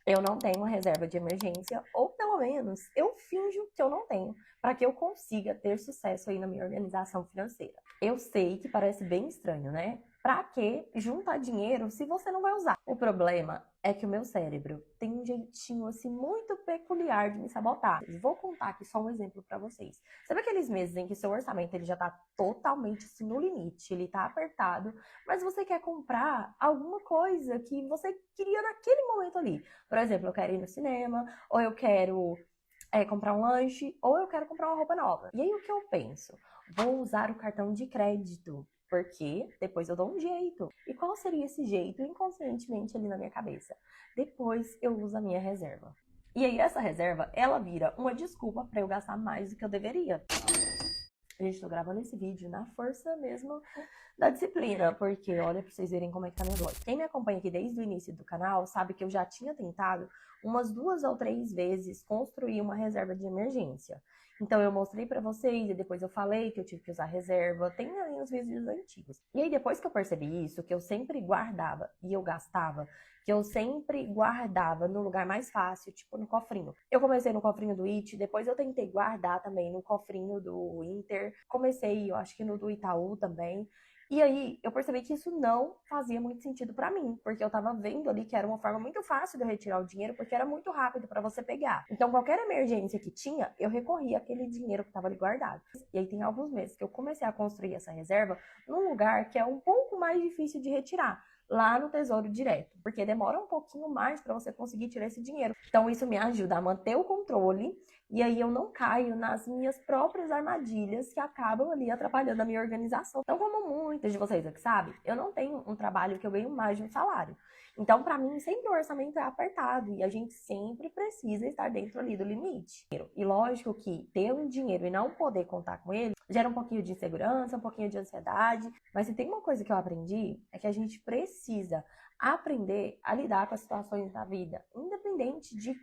eu não tenho uma reserva de emergência, ou pelo menos eu finjo que eu não tenho, para que eu consiga ter sucesso aí na minha organização financeira. Eu sei que parece bem estranho, né? Pra que juntar dinheiro se você não vai usar? O problema é que o meu cérebro tem um jeitinho assim muito peculiar de me sabotar. Vou contar aqui só um exemplo para vocês. Sabe aqueles meses em que seu orçamento ele já tá totalmente assim, no limite, ele tá apertado, mas você quer comprar alguma coisa que você queria naquele momento ali? Por exemplo, eu quero ir no cinema, ou eu quero comprar um lanche, ou eu quero comprar uma roupa nova. E aí o que eu penso? Vou usar o cartão de crédito, porque depois eu dou um jeito. E qual seria esse jeito inconscientemente ali na minha cabeça? Depois eu uso a minha reserva. E aí essa reserva, ela vira uma desculpa para eu gastar mais do que eu deveria. Gente, tô gravando esse vídeo na força mesmo da disciplina, porque olha pra vocês verem como é que tá minha voz. Quem me acompanha aqui desde o início do canal sabe que eu já tinha tentado umas 2 ou 3 vezes construir uma reserva de emergência. Então eu mostrei pra vocês e depois eu falei que eu tive que usar reserva, tem aí os vídeos antigos. E aí depois que eu percebi isso, que eu sempre guardava e eu gastava, que eu sempre guardava no lugar mais fácil, tipo no cofrinho. Eu comecei no cofrinho do It, depois eu tentei guardar também no cofrinho do Inter, comecei, eu acho que no do Itaú também. E aí, eu percebi que isso não fazia muito sentido pra mim, porque eu tava vendo ali que era uma forma muito fácil de eu retirar o dinheiro, porque era muito rápido pra você pegar. Então, qualquer emergência que tinha, eu recorria àquele dinheiro que tava ali guardado. E aí, tem alguns meses que eu comecei a construir essa reserva num lugar que é um pouco mais difícil de retirar, lá no Tesouro Direto, porque demora um pouquinho mais para você conseguir tirar esse dinheiro. Então isso me ajuda a manter o controle e aí eu não caio nas minhas próprias armadilhas que acabam ali atrapalhando a minha organização. Então, como muitas de vocês aqui sabem, eu não tenho um trabalho que eu ganho mais de um salário. Então, para mim, sempre o orçamento é apertado e a gente sempre precisa estar dentro ali do limite. E lógico que ter um dinheiro e não poder contar com ele gera um pouquinho de insegurança, um pouquinho de ansiedade. Mas se tem uma coisa que eu aprendi, é que a gente precisa aprender a lidar com as situações da vida, independente de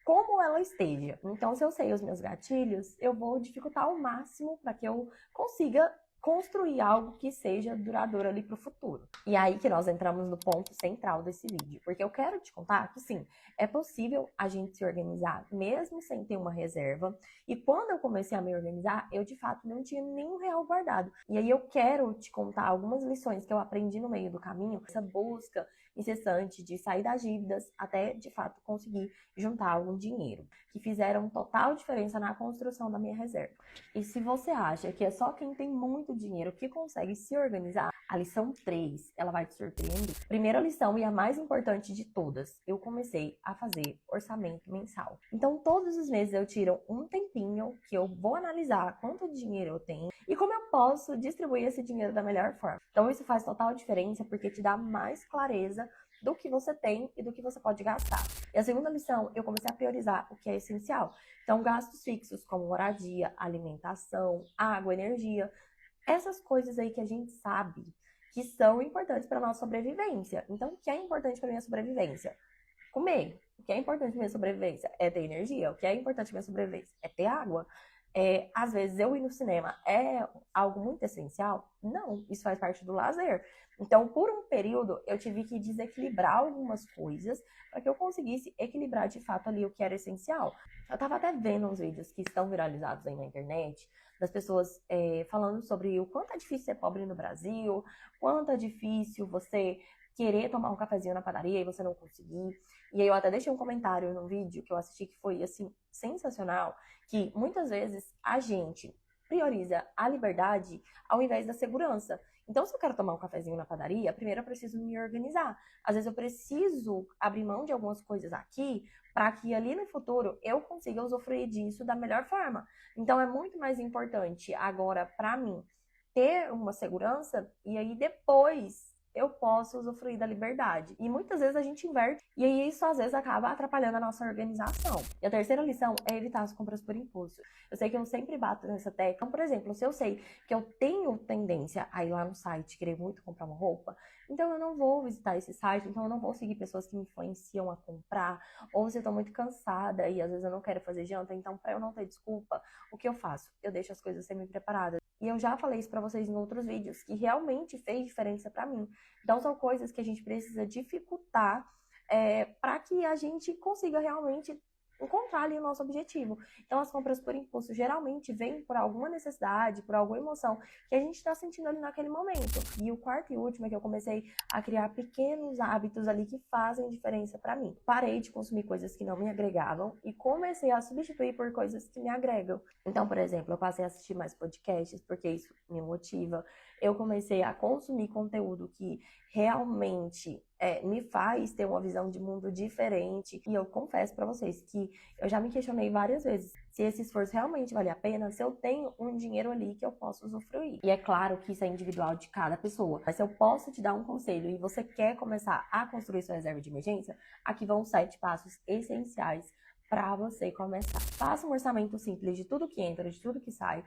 como ela esteja. Então, se eu sei os meus gatilhos, eu vou dificultar ao máximo para que eu consiga construir algo que seja duradouro ali para o futuro. E aí que nós entramos no ponto central desse vídeo, porque eu quero te contar que sim, é possível a gente se organizar mesmo sem ter uma reserva. E quando eu comecei a me organizar, eu de fato não tinha nenhum real guardado. E aí eu quero te contar algumas lições que eu aprendi no meio do caminho, essa busca incessante de sair das dívidas até de fato conseguir juntar algum dinheiro, que fizeram total diferença na construção da minha reserva. E se você acha que é só quem tem muito dinheiro que consegue se organizar, a lição 3, ela vai te surpreender. Primeira lição e a mais importante de todas, eu comecei a fazer orçamento mensal. Então, todos os meses eu tiro um tempinho que eu vou analisar quanto dinheiro eu tenho e como eu posso distribuir esse dinheiro da melhor forma. Então, isso faz total diferença porque te dá mais clareza do que você tem e do que você pode gastar. E a segunda lição, eu comecei a priorizar o que é essencial. Então, gastos fixos como moradia, alimentação, água, energia, essas coisas aí que a gente sabe que são importantes para a nossa sobrevivência. Então, o que é importante para a minha sobrevivência? Comer. O que é importante para minha sobrevivência é ter energia. O que é importante para minha sobrevivência é ter água. Às vezes eu ir no cinema é algo muito essencial? Não, isso faz parte do lazer. Então, por um período, eu tive que desequilibrar algumas coisas para que eu conseguisse equilibrar de fato ali o que era essencial. Eu estava até vendo uns vídeos que estão viralizados aí na internet, das pessoas falando sobre o quanto é difícil ser pobre no Brasil, quanto é difícil você querer tomar um cafezinho na padaria e você não conseguir. E aí eu até deixei um comentário no vídeo que eu assisti que foi, assim, sensacional, que muitas vezes a gente prioriza a liberdade ao invés da segurança. Então, se eu quero tomar um cafezinho na padaria, primeiro eu preciso me organizar. Às vezes eu preciso abrir mão de algumas coisas aqui para que ali no futuro eu consiga usufruir disso da melhor forma. Então, é muito mais importante agora para mim ter uma segurança e aí depois eu posso usufruir da liberdade. E muitas vezes a gente inverte e aí isso às vezes acaba atrapalhando a nossa organização. E a terceira lição é evitar as compras por impulso. Eu sei que eu sempre bato nessa tecla. Então, por exemplo, se eu sei que eu tenho tendência a ir lá no site querer muito comprar uma roupa, então eu não vou visitar esse site, então eu não vou seguir pessoas que me influenciam a comprar, ou se eu tô muito cansada e às vezes eu não quero fazer janta, então para eu não ter desculpa, o que eu faço? Eu deixo as coisas semi-preparadas. E eu já falei isso pra vocês em outros vídeos, que realmente fez diferença pra mim. Então, são coisas que a gente precisa dificultar para que a gente consiga realmente encontrar ali o nosso objetivo. Então, as compras por impulso geralmente vêm por alguma necessidade, por alguma emoção que a gente está sentindo ali naquele momento. E o quarto e último é que eu comecei a criar pequenos hábitos ali que fazem diferença para mim. Parei de consumir coisas que não me agregavam e comecei a substituir por coisas que me agregam. Então, por exemplo, eu passei a assistir mais podcasts porque isso me motiva. Eu comecei a consumir conteúdo que realmente me faz ter uma visão de mundo diferente. E eu confesso para vocês que eu já me questionei várias vezes se esse esforço realmente vale a pena, se eu tenho um dinheiro ali que eu posso usufruir. E é claro que isso é individual de cada pessoa, mas se eu posso te dar um conselho e você quer começar a construir sua reserva de emergência, aqui vão 7 passos essenciais para você começar. Faça um orçamento simples de tudo que entra, de tudo que sai.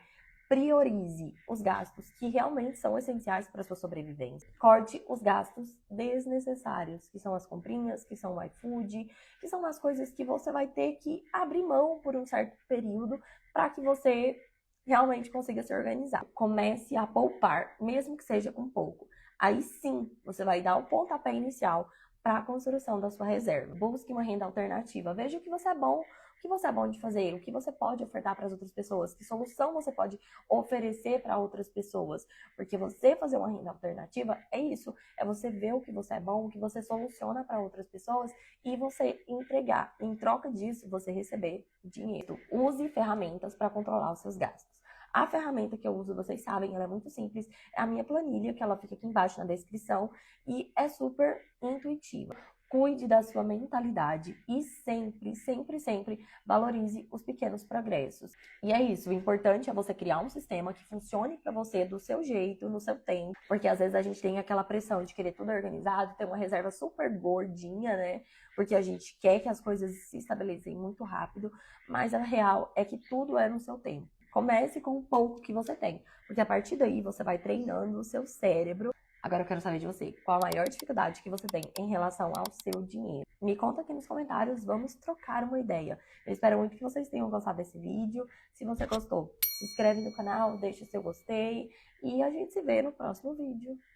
Priorize os gastos que realmente são essenciais para a sua sobrevivência. Corte os gastos desnecessários, que são as comprinhas, que são o iFood, que são as coisas que você vai ter que abrir mão por um certo período para que você realmente consiga se organizar. Comece a poupar, mesmo que seja com pouco. Aí sim, você vai dar o pontapé inicial para a construção da sua reserva. Busque uma renda alternativa. Veja o que você é bom, o que você é bom de fazer, o que você pode ofertar para as outras pessoas, que solução você pode oferecer para outras pessoas. Porque você fazer uma renda alternativa é isso, é você ver o que você é bom, o que você soluciona para outras pessoas e você entregar. Em troca disso, você receber dinheiro. Use ferramentas para controlar os seus gastos. A ferramenta que eu uso, vocês sabem, ela é muito simples, é a minha planilha, que ela fica aqui embaixo na descrição, e é super intuitiva. Cuide da sua mentalidade e sempre, sempre, sempre valorize os pequenos progressos. E é isso, o importante é você criar um sistema que funcione para você do seu jeito, no seu tempo, porque às vezes a gente tem aquela pressão de querer tudo organizado, ter uma reserva super gordinha, né? Porque a gente quer que as coisas se estabeleçam muito rápido, mas a real é que tudo é no seu tempo. Comece com o pouco que você tem, porque a partir daí você vai treinando o seu cérebro. Agora eu quero saber de você, qual a maior dificuldade que você tem em relação ao seu dinheiro? Me conta aqui nos comentários, vamos trocar uma ideia. Eu espero muito que vocês tenham gostado desse vídeo. Se você gostou, se inscreve no canal, deixa o seu gostei e a gente se vê no próximo vídeo.